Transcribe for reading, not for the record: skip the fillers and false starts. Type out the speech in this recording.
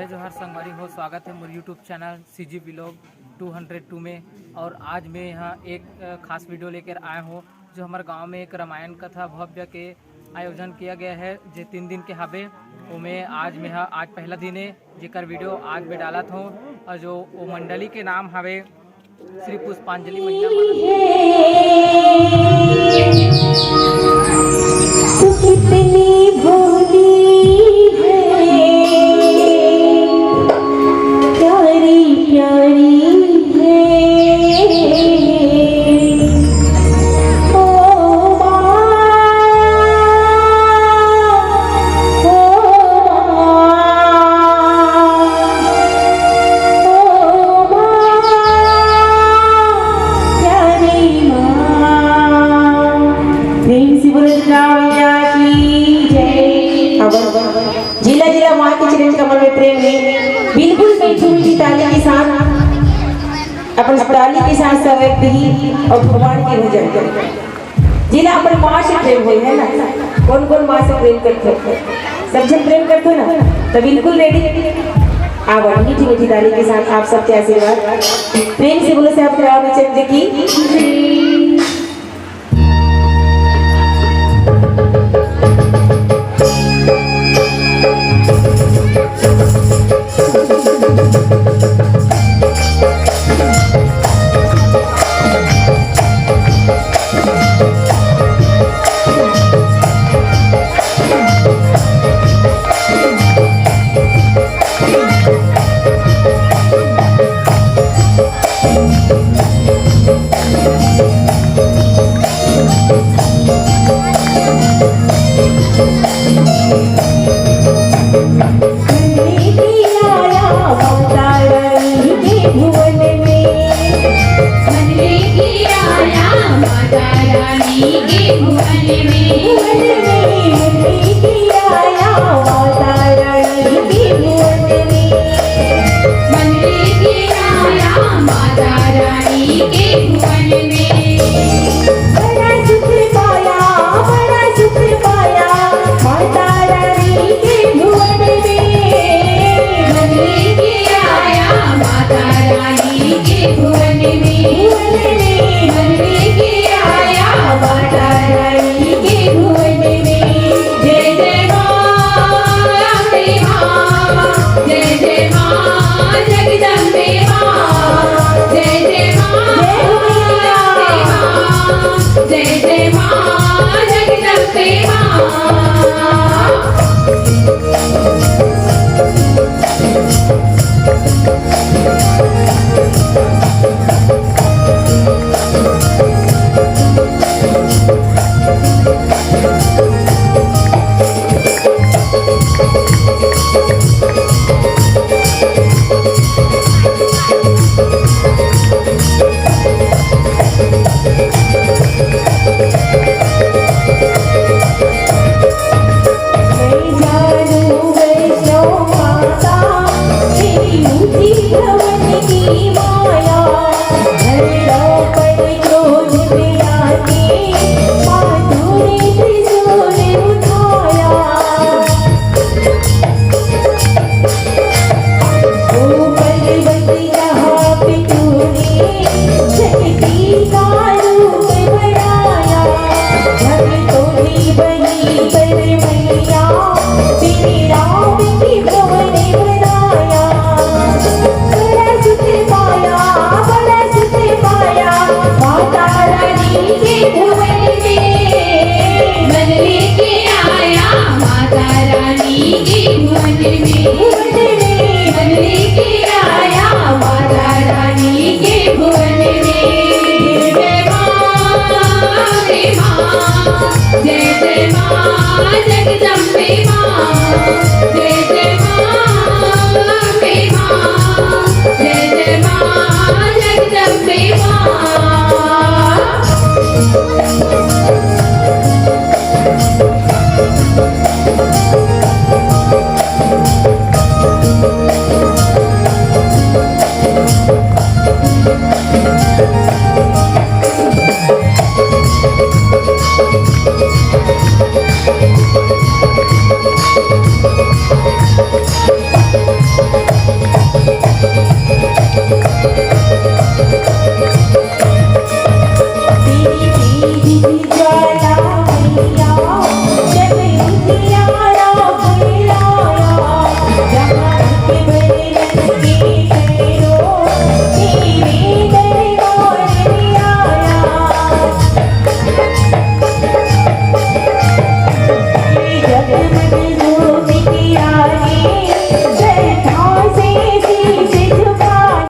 जोहार संगवारी हो, स्वागत है मेरे यूट्यूब चैनल CG व्लॉग 202 में। और आज मैं यहाँ एक खास वीडियो लेकर आया हूँ जो हमारे गांव में एक रामायण कथा भव्य के आयोजन किया गया है जो 3 दिन के हवे। वो मैं आज पहला दिन है जेकर वीडियो आज मैं डालत हूँ। और जो वो मंडली के नाम हवे श्री पुष्पांजलि महिला जिला जिला माँ के चरण कमल में प्रेम में बिल्कुल मीठी मीठी ताली के साथ अपन ताली के साथ सब एक दी और भगवान की भजन करते जिला अपन माँ से प्रेम हो है ना। कौन कौन माँ से प्रेम करते हो? सब जन प्रेम करते हो ना, तो बिल्कुल रेडी। आप मीठी मीठी ताली के साथ आप सबके आशीर्वाद प्रेम से बोलो से आप रामचंद्र की जय जय माँ जगदम्बे माँ जय